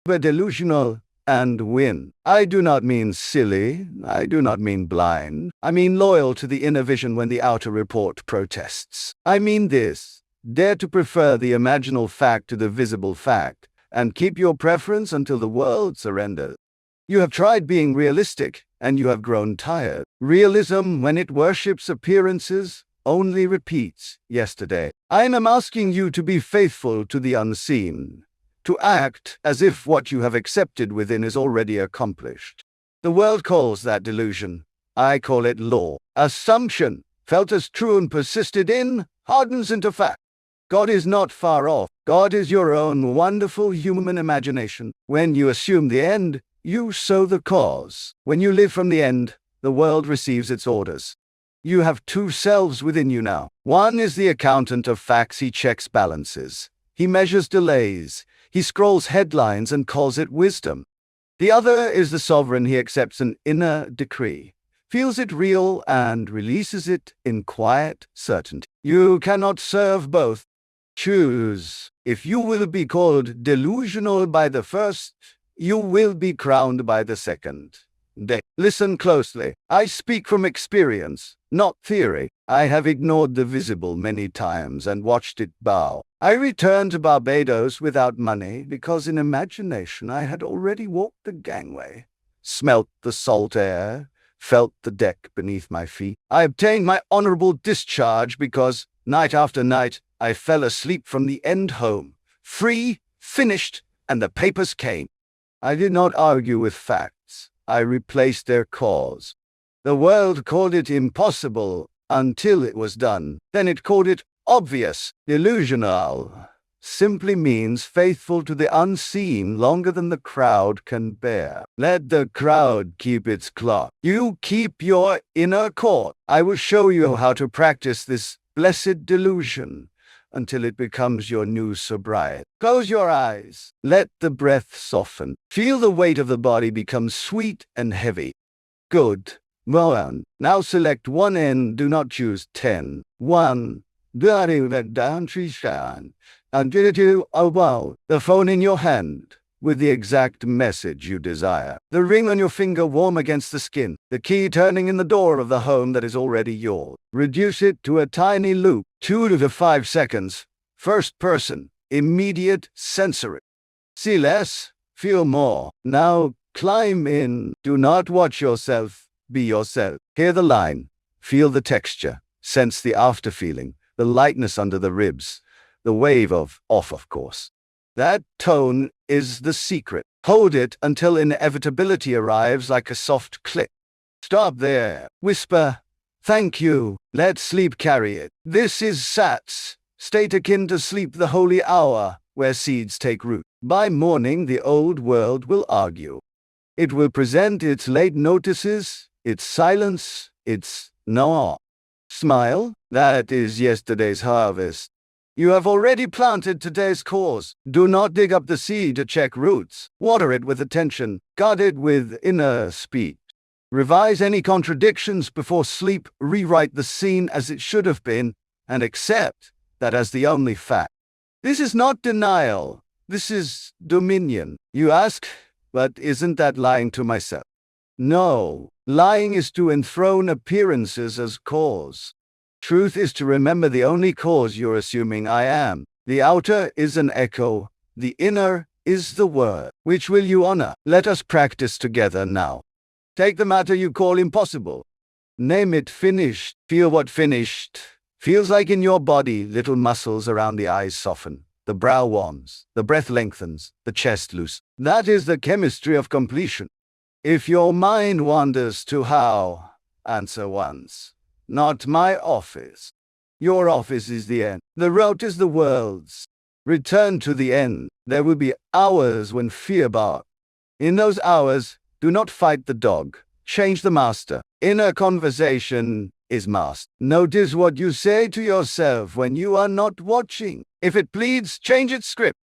But delusional and win. I do not mean silly. I do not mean blind. I mean loyal to the inner vision when the outer report protests. I mean this. Dare to prefer the imaginal fact to the visible fact, and keep your preference until the world surrenders. You have tried being realistic, and you have grown tired. Realism, when it worships appearances, only repeats yesterday. I am asking you to be faithful to the unseen, to act as if what you have accepted within is already accomplished. The world calls that delusion. I call it law. Assumption, felt as true and persisted in, hardens into fact. God is not far off. God is your own wonderful human imagination. When you assume the end, you sow the cause. When you live from the end, the world receives its orders. You have two selves within you now. One is the accountant of facts. He checks balances. He measures delays. He scrolls headlines and calls it wisdom. The other is the sovereign. He accepts an inner decree, feels it real, and releases it in quiet certainty. You cannot serve both. Choose. If you will be called delusional by the first, you will be crowned by the second. Listen closely. I speak from experience, not theory. I have ignored the visible many times and watched it bow. I returned to Barbados without money because in imagination I had already walked the gangway, smelt the salt air, felt the deck beneath my feet. I obtained my honorable discharge because, night after night, I fell asleep from the end home, free, finished, and the papers came. I did not argue with facts. I replaced their cause. The world called it impossible until it was done. Then it called it obvious. Delusional simply means faithful to the unseen longer than the crowd can bear. Let the crowd keep its clock. You keep your inner court. I will show you how to practice this blessed delusion until it becomes your new sobriety. Close your eyes. Let the breath soften. Feel the weight of the body become sweet and heavy. Good. Well done. Now select one end. Do not choose 10. 1. The phone in your hand, with the exact message you desire. The ring on your finger warm against the skin. The key turning in the door of the home that is already yours. Reduce it to a tiny loop. 2 to 5 seconds. First person. Immediate sensory. See less, feel more. Now climb in. Do not watch yourself. Be yourself. Hear the line. Feel the texture. Sense the after feeling. The lightness under the ribs. The wave of off, of course. That tone is the secret. Hold it until inevitability arrives like a soft click. Stop there. Whisper, thank you. Let sleep carry it. This is Sats, state akin to sleep, the holy hour, where seeds take root. By morning, the old world will argue. It will present its late notices, its silence, its no. Smile, that is yesterday's harvest. You have already planted today's cause. Do not dig up the seed to check roots. Water it with attention. Guard it with inner speech. Revise any contradictions before sleep. Rewrite the scene as it should have been, and accept that as the only fact. This is not denial. This is dominion. You ask, but isn't that lying to myself? No. Lying is to enthrone appearances as cause. Truth is to remember the only cause you're assuming I am. The outer is an echo. The inner is the word. Which will you honor? Let us practice together now. Take the matter you call impossible. Name it finished. Feel what finished feels like in your body. Little muscles around the eyes soften. The brow warms. The breath lengthens. The chest loosens. That is the chemistry of completion. If your mind wanders to how, answer once. Not my office. Your office is the end. The route is the world's. Return to the end. There will be hours when fear barks. In those hours, do not fight the dog. Change the master. Inner conversation is master. Notice what you say to yourself when you are not watching. If it pleads, change its script.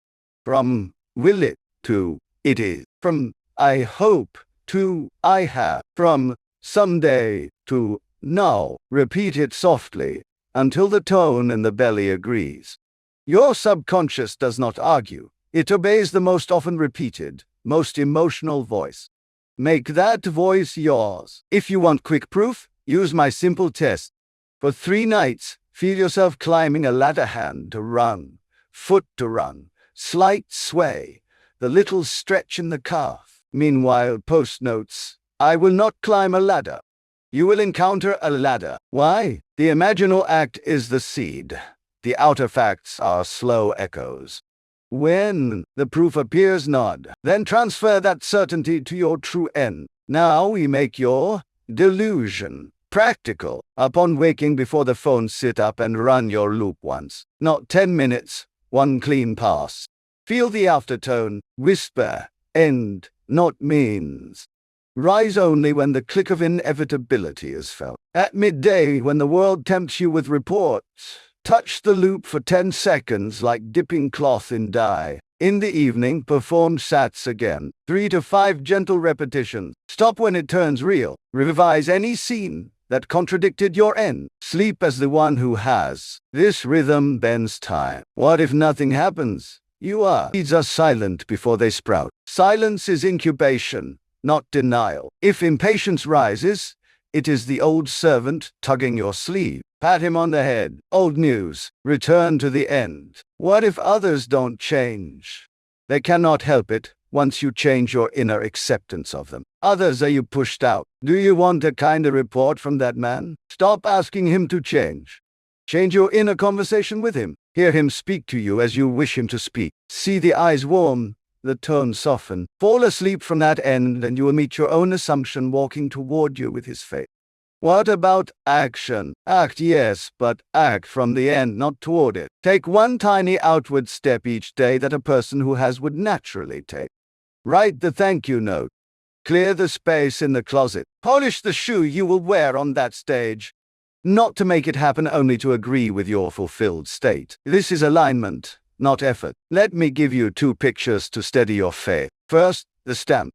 From will it to it is. From I hope to I have. From someday to now. Repeat it softly until the tone in the belly agrees. Your subconscious does not argue. It obeys the most often repeated, most emotional voice. Make that voice yours. If you want quick proof, use my simple test. For 3 nights, feel yourself climbing a ladder, hand to run, foot to run, slight sway, the little stretch in the calf. Meanwhile, post notes, I will not climb a ladder. You will encounter a ladder. Why? The imaginal act is the seed. The outer facts are slow echoes. When the proof appears, nod. Then transfer that certainty to your true end. Now we make your delusion practical. Upon waking before the phone, sit up and run your loop once. Not 10 minutes, 1 clean pass. Feel the aftertone, whisper, end, not means. Rise only when the click of inevitability is felt. At midday, when the world tempts you with reports, touch the loop for 10 seconds like dipping cloth in dye. In the evening, perform sats again. 3 to 5 gentle repetitions. Stop when it turns real. Revise any scene that contradicted your end. Sleep as the one who has. This rhythm bends time. What if nothing happens? You are. Seeds are silent before they sprout. Silence is incubation, not denial. If impatience rises, it is the old servant tugging your sleeve. Pat him on the head. Old news. Return to the end. What if others don't change? They cannot help it once you change your inner acceptance of them. Others are you pushed out. Do you want a kinder report from that man? Stop asking him to change. Change your inner conversation with him. Hear him speak to you as you wish him to speak. See the eyes warm, the tone soften. Fall asleep from that end and you will meet your own assumption walking toward you with his face. What about action? Act, yes, but act from the end, not toward it. Take 1 tiny outward step each day that a person who has would naturally take. Write the thank you note. Clear the space in the closet. Polish the shoe you will wear on that stage. Not to make it happen, only to agree with your fulfilled state. This is alignment, not effort. Let me give you 2 pictures to steady your faith. First, the stamp.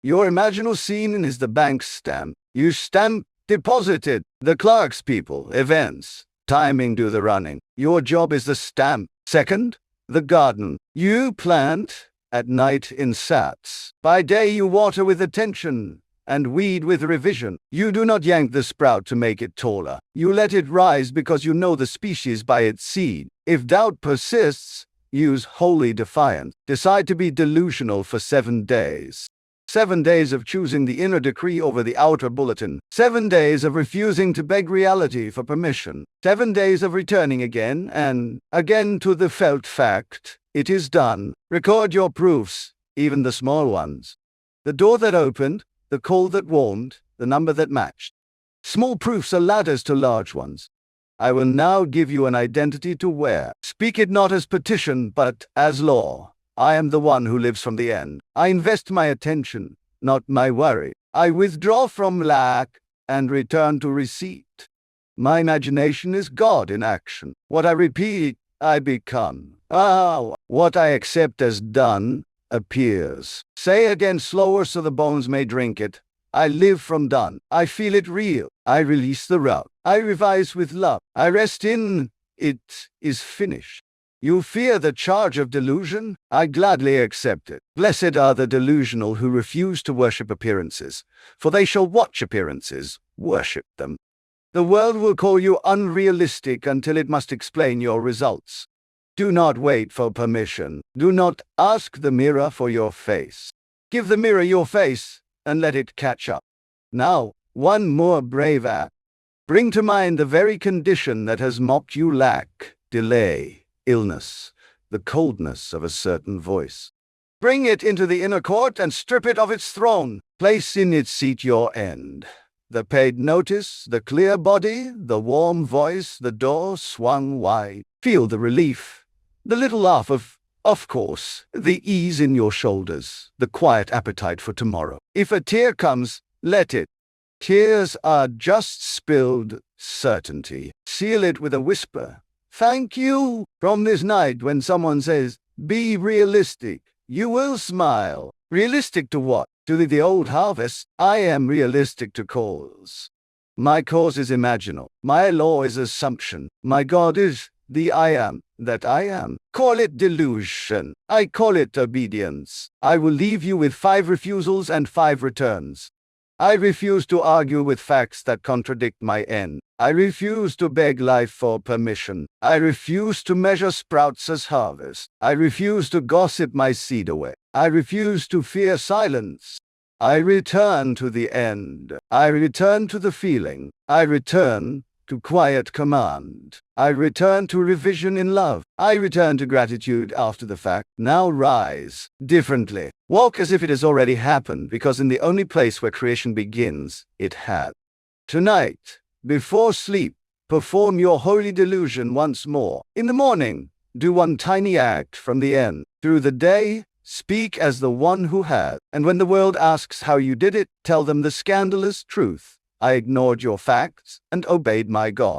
Your imaginal scene is the bank's stamp. You stamp deposited. The clerk's people, events, timing do the running. Your job is the stamp. Second, the garden. You plant at night in sats. By day you water with attention and weed with revision. You do not yank the sprout to make it taller. You let it rise because you know the species by its seed. If doubt persists, use holy defiance. Decide to be delusional for 7 days. 7 days of choosing the inner decree over the outer bulletin. 7 days of refusing to beg reality for permission. 7 days of returning again and again to the felt fact. It is done. Record your proofs, even the small ones. The door that opened, the call that warmed, the number that matched. Small proofs are ladders to large ones. I will now give you an identity to wear. Speak it not as petition, but as law. I am the one who lives from the end. I invest my attention, not my worry. I withdraw from lack and return to receipt. My imagination is God in action. What I repeat, I become. What I accept as done appears. Say again slower so the bones may drink it. I live from done. I feel it real. I release the rub. I revise with love. I rest in it is finished. You fear the charge of delusion? I gladly accept it. Blessed are the delusional who refuse to worship appearances, for they shall watch appearances, worship them. The world will call you unrealistic until it must explain your results. Do not wait for permission. Do not ask the mirror for your face. Give the mirror your face and let it catch up. Now, one more brave act. Bring to mind the very condition that has mocked you: lack, delay, illness, the coldness of a certain voice. Bring it into the inner court and strip it of its throne. Place in its seat your end. The paid notice, the clear body, the warm voice, the door swung wide. Feel the relief, the little laugh of course, the ease in your shoulders, the quiet appetite for tomorrow. If a tear comes, let it. Tears are just spilled certainty. Seal it with a whisper. Thank you. From this night, when someone says, be realistic, you will smile. Realistic to what? To the old harvest. I am realistic to cause. My cause is imaginal. My law is assumption. My God is the I am that I am. Call it delusion. I call it obedience. I will leave you with 5 refusals and 5 returns. I refuse to argue with facts that contradict my end. I refuse to beg life for permission. I refuse to measure sprouts as harvest. I refuse to gossip my seed away. I refuse to fear silence. I return to the end. I return to the feeling. I return to quiet command. I return to revision in love. I return to gratitude after the fact. Now rise differently. Walk as if it has already happened, because in the only place where creation begins, it has. Tonight, before sleep, perform your holy delusion once more. In the morning, do one tiny act from the end. Through the day, speak as the one who has. And when the world asks how you did it, tell them the scandalous truth. I ignored your facts and obeyed my God.